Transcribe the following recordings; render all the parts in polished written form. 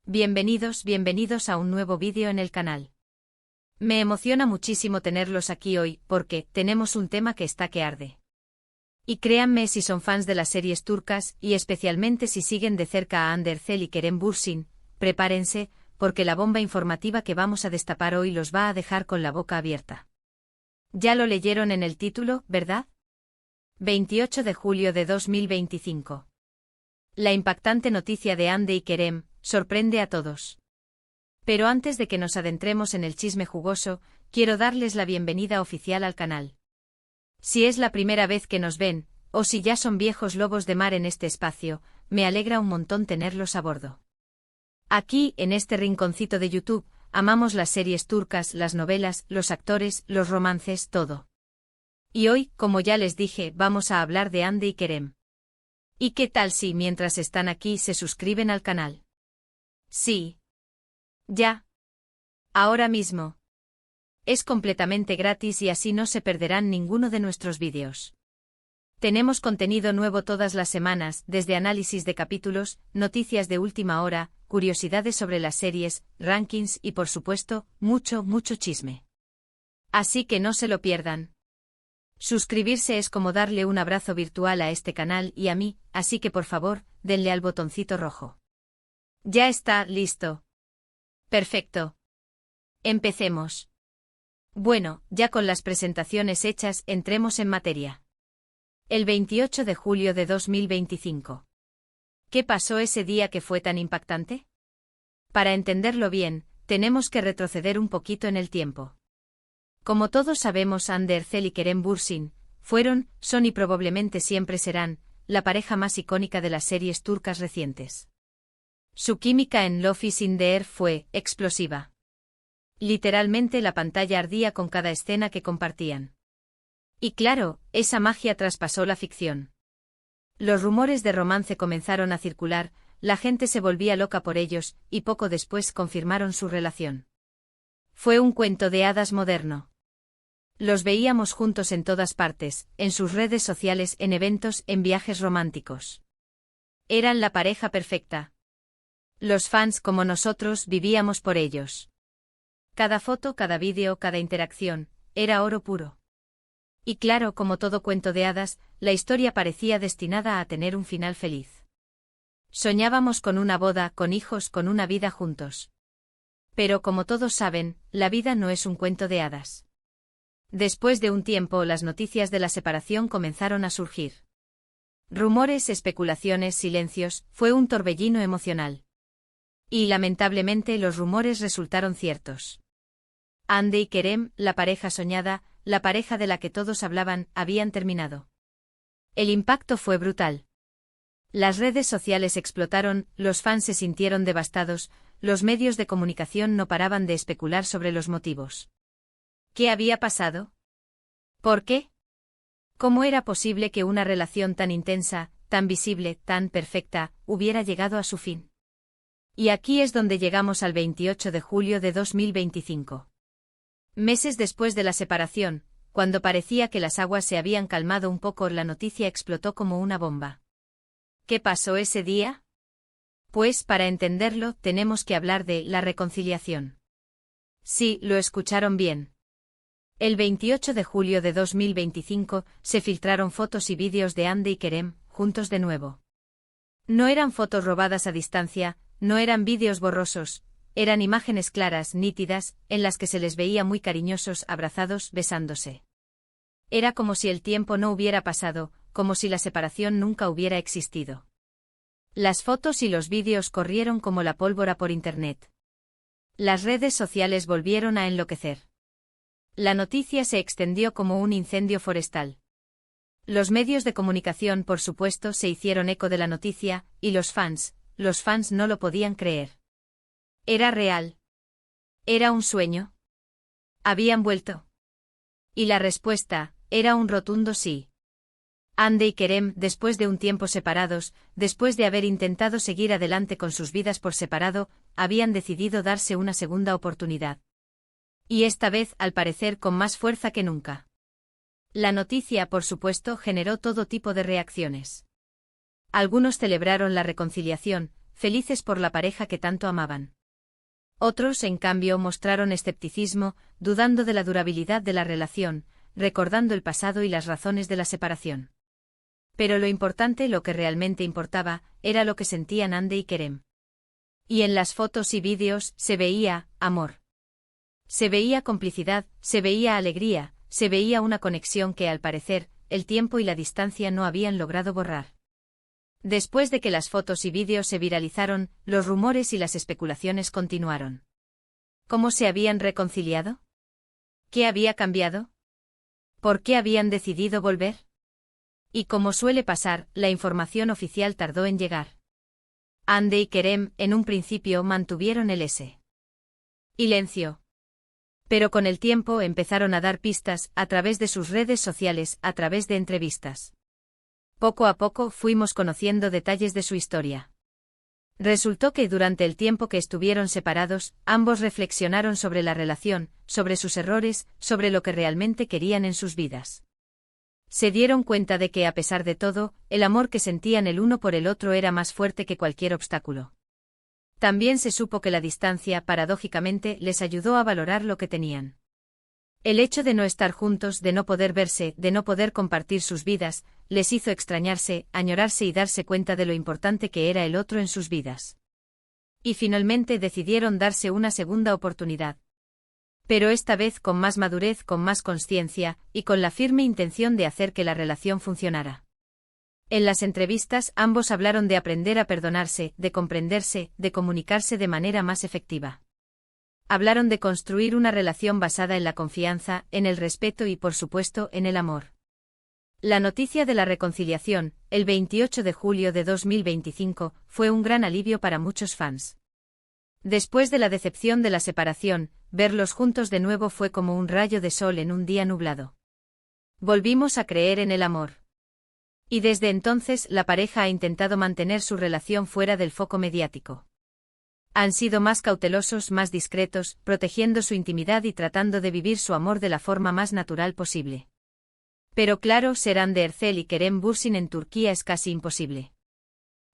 Bienvenidos a un nuevo vídeo en el canal. Me emociona muchísimo tenerlos aquí hoy, porque tenemos un tema que está que arde. Y créanme si son fans de las series turcas, y especialmente si siguen de cerca a Hande Erçel y Kerem Bürsin, prepárense, porque la bomba informativa que vamos a destapar hoy los va a dejar con la boca abierta. Ya lo leyeron en el título, ¿verdad? 28 de julio de 2025. La impactante noticia de Hande y Kerem sorprende a todos. Pero antes de que nos adentremos en el chisme jugoso, quiero darles la bienvenida oficial al canal. Si es la primera vez que nos ven, o si ya son viejos lobos de mar en este espacio, me alegra un montón tenerlos a bordo. Aquí, en este rinconcito de YouTube, amamos las series turcas, las novelas, los actores, los romances, todo. Y hoy, como ya les dije, vamos a hablar de Hande y Kerem. ¿Y qué tal si mientras están aquí se suscriben al canal? Sí. Ya. Ahora mismo. Es completamente gratis y así no se perderán ninguno de nuestros vídeos. Tenemos contenido nuevo todas las semanas, desde análisis de capítulos, noticias de última hora, curiosidades sobre las series, rankings y por supuesto, mucho chisme. Así que no se lo pierdan. Suscribirse es como darle un abrazo virtual a este canal y a mí, así que por favor, denle al botoncito rojo. Ya está, listo. Perfecto. Empecemos. Bueno, ya con las presentaciones hechas, entremos en materia. El 28 de julio de 2025. ¿Qué pasó ese día que fue tan impactante? Para entenderlo bien, tenemos que retroceder un poquito en el tiempo. Como todos sabemos, Hande Erçel y Kerem Bürsin son y probablemente siempre serán la pareja más icónica de las series turcas recientes. Su química en Love is in the Air fue explosiva. Literalmente la pantalla ardía con cada escena que compartían. Y claro, esa magia traspasó la ficción. Los rumores de romance comenzaron a circular, la gente se volvía loca por ellos, y poco después confirmaron su relación. Fue un cuento de hadas moderno. Los veíamos juntos en todas partes, en sus redes sociales, en eventos, en viajes románticos. Eran la pareja perfecta. Los fans como nosotros vivíamos por ellos. Cada foto, cada vídeo, cada interacción, era oro puro. Y claro, como todo cuento de hadas, la historia parecía destinada a tener un final feliz. Soñábamos con una boda, con hijos, con una vida juntos. Pero como todos saben, la vida no es un cuento de hadas. Después de un tiempo, las noticias de la separación comenzaron a surgir. Rumores, especulaciones, silencios, fue un torbellino emocional. Y lamentablemente los rumores resultaron ciertos. Hande y Kerem, la pareja soñada, la pareja de la que todos hablaban, habían terminado. El impacto fue brutal. Las redes sociales explotaron, los fans se sintieron devastados, los medios de comunicación no paraban de especular sobre los motivos. ¿Qué había pasado? ¿Por qué? ¿Cómo era posible que una relación tan intensa, tan visible, tan perfecta, hubiera llegado a su fin? Y aquí es donde llegamos al 28 de julio de 2025. Meses después de la separación, cuando parecía que las aguas se habían calmado un poco, la noticia explotó como una bomba. ¿Qué pasó ese día? Pues para entenderlo, tenemos que hablar de la reconciliación. Sí, lo escucharon bien. El 28 de julio de 2025 se filtraron fotos y vídeos de Hande y Kerem, juntos de nuevo. No eran fotos robadas a distancia, no eran vídeos borrosos, eran imágenes claras, nítidas, en las que se les veía muy cariñosos, abrazados, besándose. Era como si el tiempo no hubiera pasado, como si la separación nunca hubiera existido. Las fotos y los vídeos corrieron como la pólvora por internet. Las redes sociales volvieron a enloquecer. La noticia se extendió como un incendio forestal. Los medios de comunicación, por supuesto, se hicieron eco de la noticia, y los fans no lo podían creer. ¿Era real? ¿Era un sueño? ¿Habían vuelto? Y la respuesta era un rotundo sí. Hande y Kerem, después de un tiempo separados, después de haber intentado seguir adelante con sus vidas por separado, habían decidido darse una segunda oportunidad. Y esta vez, al parecer, con más fuerza que nunca. La noticia, por supuesto, generó todo tipo de reacciones. Algunos celebraron la reconciliación, felices por la pareja que tanto amaban. Otros, en cambio, mostraron escepticismo, dudando de la durabilidad de la relación, recordando el pasado y las razones de la separación. Pero lo importante, lo que realmente importaba, era lo que sentían Andy y Kerem. Y en las fotos y vídeos se veía amor. Se veía complicidad, se veía alegría, se veía una conexión que, al parecer, el tiempo y la distancia no habían logrado borrar. Después de que las fotos y vídeos se viralizaron, los rumores y las especulaciones continuaron. ¿Cómo se habían reconciliado? ¿Qué había cambiado? ¿Por qué habían decidido volver? Y como suele pasar, la información oficial tardó en llegar. Andy y Kerem, en un principio, mantuvieron el silencio. Pero con el tiempo empezaron a dar pistas, a través de sus redes sociales, a través de entrevistas. Poco a poco fuimos conociendo detalles de su historia. Resultó que durante el tiempo que estuvieron separados, ambos reflexionaron sobre la relación, sobre sus errores, sobre lo que realmente querían en sus vidas. Se dieron cuenta de que, a pesar de todo, el amor que sentían el uno por el otro era más fuerte que cualquier obstáculo. También se supo que la distancia, paradójicamente, les ayudó a valorar lo que tenían. El hecho de no estar juntos, de no poder verse, de no poder compartir sus vidas, les hizo extrañarse, añorarse y darse cuenta de lo importante que era el otro en sus vidas. Y finalmente decidieron darse una segunda oportunidad. Pero esta vez con más madurez, con más consciencia, y con la firme intención de hacer que la relación funcionara. En las entrevistas, ambos hablaron de aprender a perdonarse, de comprenderse, de comunicarse de manera más efectiva. Hablaron de construir una relación basada en la confianza, en el respeto y, por supuesto, en el amor. La noticia de la reconciliación, el 28 de julio de 2025, fue un gran alivio para muchos fans. Después de la decepción de la separación, verlos juntos de nuevo fue como un rayo de sol en un día nublado. Volvimos a creer en el amor. Y desde entonces la pareja ha intentado mantener su relación fuera del foco mediático. Han sido más cautelosos, más discretos, protegiendo su intimidad y tratando de vivir su amor de la forma más natural posible. Pero claro, ser Hande Erçel y Kerem Bürsin en Turquía es casi imposible.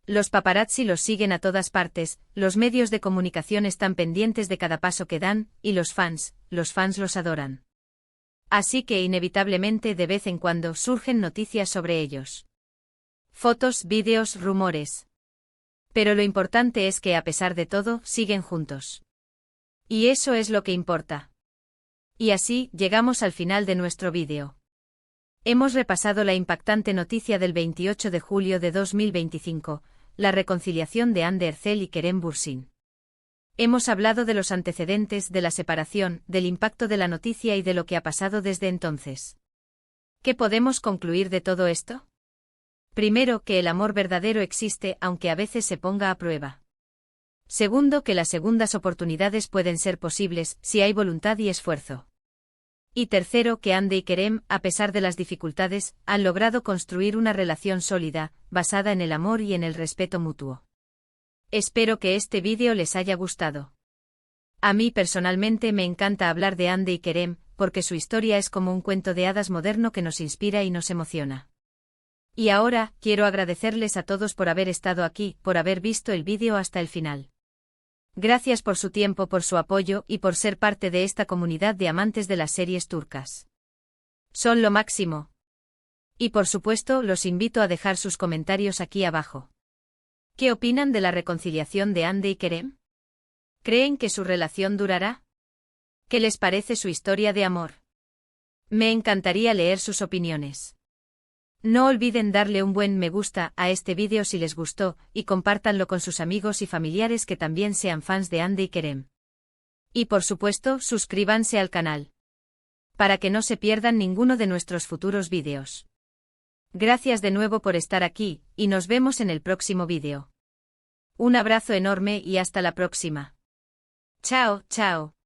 Los paparazzi los siguen a todas partes, los medios de comunicación están pendientes de cada paso que dan, y los fans los adoran. Así que inevitablemente de vez en cuando surgen noticias sobre ellos. Fotos, vídeos, rumores. Pero lo importante es que a pesar de todo, siguen juntos. Y eso es lo que importa. Y así, llegamos al final de nuestro vídeo. Hemos repasado la impactante noticia del 28 de julio de 2025, la reconciliación de Hande Erçel y Kerem Bürsin. Hemos hablado de los antecedentes de la separación, del impacto de la noticia y de lo que ha pasado desde entonces. ¿Qué podemos concluir de todo esto? Primero, que el amor verdadero existe aunque a veces se ponga a prueba. Segundo, que las segundas oportunidades pueden ser posibles si hay voluntad y esfuerzo. Y tercero, que Hande y Kerem, a pesar de las dificultades, han logrado construir una relación sólida, basada en el amor y en el respeto mutuo. Espero que este vídeo les haya gustado. A mí personalmente me encanta hablar de Hande y Kerem, porque su historia es como un cuento de hadas moderno que nos inspira y nos emociona. Y ahora, quiero agradecerles a todos por haber estado aquí, por haber visto el vídeo hasta el final. Gracias por su tiempo, por su apoyo y por ser parte de esta comunidad de amantes de las series turcas. Son lo máximo. Y por supuesto, los invito a dejar sus comentarios aquí abajo. ¿Qué opinan de la reconciliación de Hande y Kerem? ¿Creen que su relación durará? ¿Qué les parece su historia de amor? Me encantaría leer sus opiniones. No olviden darle un buen me gusta a este vídeo si les gustó, y compártanlo con sus amigos y familiares que también sean fans de Hande y Kerem. Y por supuesto, suscríbanse al canal. Para que no se pierdan ninguno de nuestros futuros vídeos. Gracias de nuevo por estar aquí, y nos vemos en el próximo vídeo. Un abrazo enorme y hasta la próxima. Chao, chao.